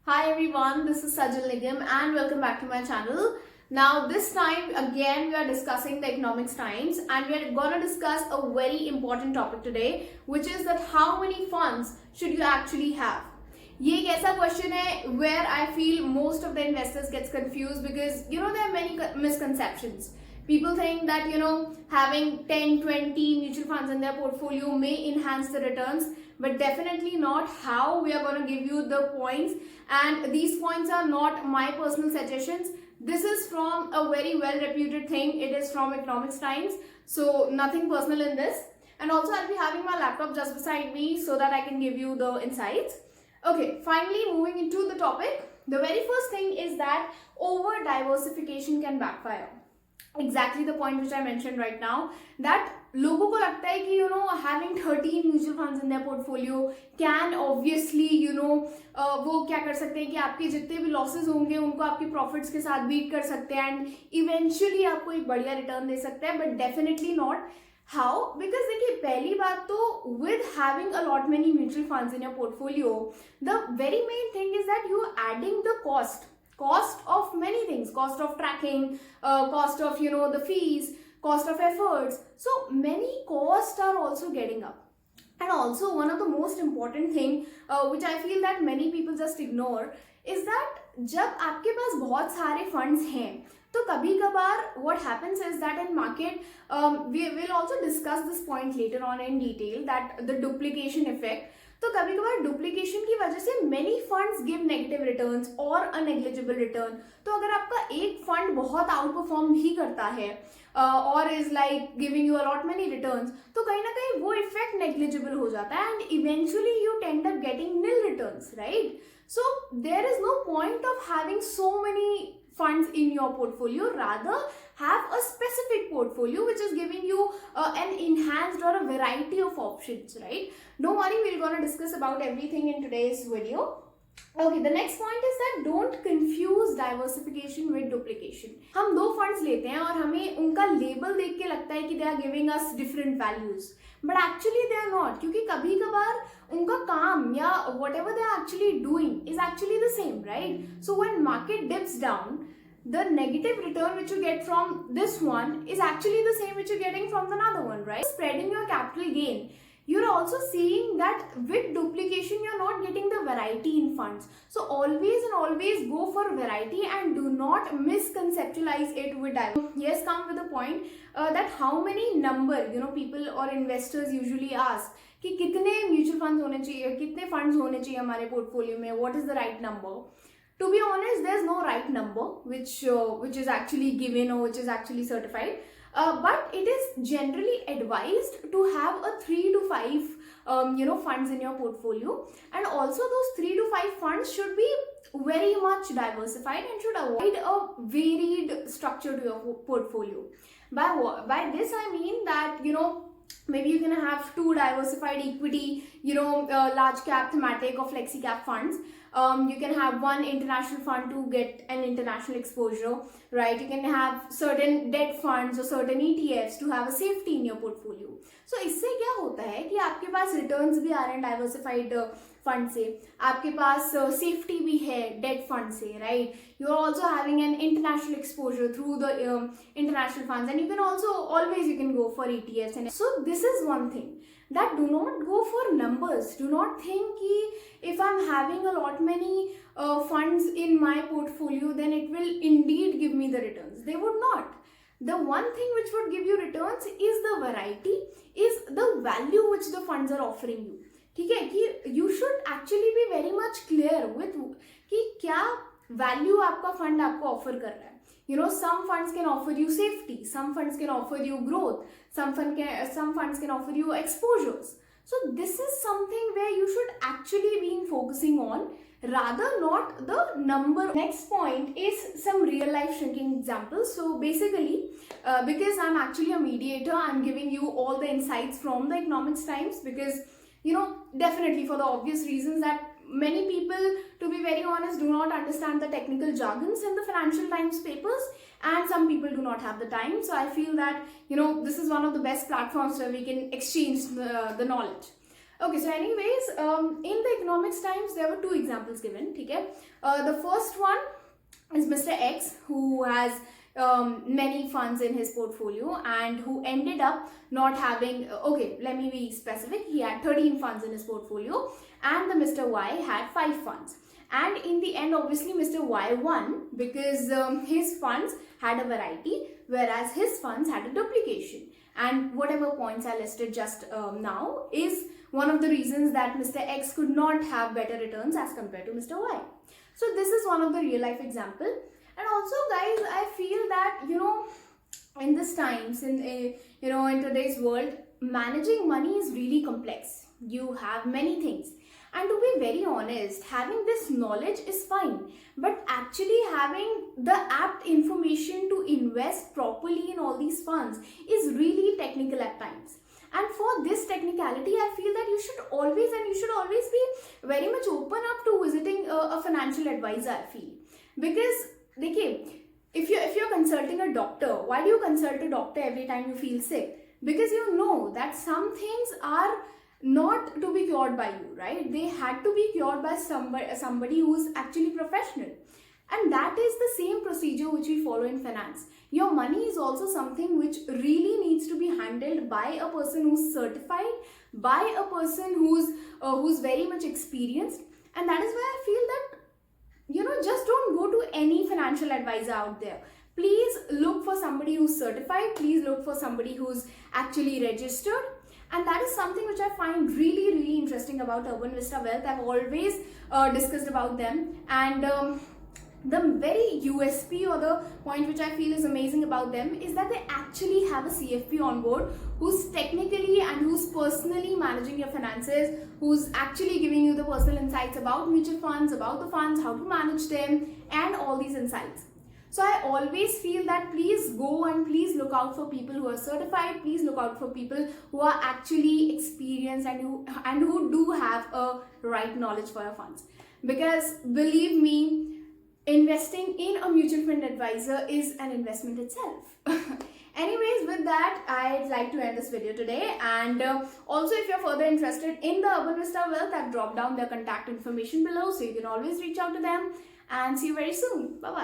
Hi everyone, this is Sajal Nigam and welcome back to my channel. Now this time again we are discussing the economics times and we are going to discuss a very important topic today, which is that how many funds should you actually have. ये एक ऐसा question है where I feel most of the investors gets confused because there are many misconceptions. People think that having 10, 20 mutual funds in their portfolio may enhance the returns, but definitely not. How we are going to give you the points, and these points are not my personal suggestions. This is from a very well reputed thing. It is from Economics Times, so nothing personal in this. And also I'll be having my laptop just beside me so that I can give you the insights. Okay, finally moving into the topic. The very first thing is that over diversification can backfire. Exactly the point which I mentioned right now, that लोगों को लगता है कि having 13 mutual funds in their portfolio can obviously वो क्या कर सकते हैं कि आपके जितने भी losses होंगे उनको आपके profits के साथ beat कर सकते हैं and eventually आपको एक बढ़िया return दे सकते हैं, but definitely not. How? Because देखिए पहली बात तो with having a lot many mutual funds in your portfolio, the very main thing is that you are adding the cost of many things, cost of tracking, cost of the fees, cost of efforts. So many costs are also getting up. And also one of the most important thing which I feel that many people just ignore is that जब आपके पास बहुत सारे funds हैं तो कभी कभार what happens is that in market we will also discuss this point later on in detail, that the duplication effect. तो कभी कभार डुप्लीकेशन की वजह से many funds give negative returns or a negligible return. तो अगर आपका एक फंड बहुत आउट परफॉर्म भी करता है और is like giving you a lot many returns, तो कहीं ना कहीं वो इफेक्ट नेग्लिजिबल हो जाता है and eventually you tend up getting nil returns, right? So there is no point of having so many funds in your portfolio. Rather have a specific portfolio which is giving you an enhanced or a variety of options, right? Don't worry, we're going to discuss about everything in today's video. Okay, the next point is that don't confuse diversification with duplication. हम दो funds लेते हैं और हमें उनका label देख के लगता है कि they are giving us different values, but actually they are not, क्योंकि कभी कभार उनका काम या whatever they are actually doing is actually the same, right? So when market dips down, the negative return which you get from this one is actually the same which you're getting from another one, right? Spreading your capital gain, you're also seeing that with duplication you're not getting the variety in funds. So always and always go for variety and do not misconceptualize it with diversity. Yes, come with the point that how many number people or investors usually ask कि कितने mutual funds होने चाहिए, कितने funds होने चाहिए हमारे portfolio में, what is the right number. To be honest, there's no right number which is actually given or which is actually certified, but it is generally advised to have a 3 to 5 funds in your portfolio, and also those 3 to 5 funds should be very much diversified and should avoid a varied structure to your portfolio. By this I mean that maybe you can have 2 diversified equity, large cap, thematic or flexi cap funds. You can have 1 international fund to get an international exposure, right? You can have certain debt funds or certain ETFs to have a safety in your portfolio. So इससे क्या होता है कि आपके पास returns भी आ रहे हैं diversified fund से, आपके पास safety भी है debt fund से, right? You are also having an international exposure through the international funds, and you can also always go for ETFs. And so this is one thing, that do not go for numbers. Do not think कि if I'm having a lot many funds in my portfolio, then it will indeed give me the returns. They would not. The one thing which would give you returns is the variety, is the value which the funds are offering you. ठीक है कि you should actually be very much clear with कि क्या value आपका fund आपको offer कर रहा है. Some funds can offer you safety, some funds can offer you growth, some funds can offer you exposures. So this is something where you should actually be focusing on, rather not the number. Next point is some real life shrinking examples. So basically because I'm actually a mediator, I'm giving you all the insights from the Economics Times, because definitely for the obvious reasons that many people, to be very honest, do not understand the technical jargons in the Financial Times papers, and some people do not have the time. So I feel that this is one of the best platforms where we can exchange the knowledge. Okay, so anyways, in the economics times, there were two examples given. Okay, the first one is Mr. X, who has many funds in his portfolio and who ended up not having, okay, let me be specific, he had 13 funds in his portfolio and the Mr. Y had 5 funds. And in the end, obviously, Mr. Y won because his funds had a variety, whereas his funds had a duplication. And whatever points I listed just now is one of the reasons that Mr. X could not have better returns as compared to Mr. Y. So this is one of the real life example. And also, guys, I feel that, in this times, in today's world, managing money is really complex. You have many things. And to be very honest, having this knowledge is fine, but actually having the apt information to invest properly in all these funds is really technical at times. And for this technicality, I feel that you should always be very much open up to visiting a financial advisor, I feel. Because, if you're consulting a doctor, why do you consult a doctor every time you feel sick? Because you know that some things are not to be cured by you, right? They had to be cured by somebody who's actually professional. And that is the same procedure which we follow in finance. Your money is also something which really needs to be handled by a person who's certified, by a person who's very much experienced. And that is why I feel that, just don't go to any financial advisor out there. Please look for somebody who's certified. Please look for somebody who's actually registered. And that is something which I find really, really interesting about Urban Vista Wealth. I've always discussed about them. And the very USP or the point which I feel is amazing about them is that they actually have a CFP on board who's technically and who's personally managing your finances, who's actually giving you the personal insights about mutual funds, about the funds, how to manage them, and all these insights. So I always feel that please go and please look out for people who are certified. Please look out for people who are actually experienced and who do have a right knowledge for your funds. Because believe me, investing in a mutual fund advisor is an investment itself. Anyways, with that, I'd like to end this video today. And also, if you're further interested in the Urban Vista Wealth, I've dropped down their contact information below, so you can always reach out to them. And see you very soon. Bye-bye.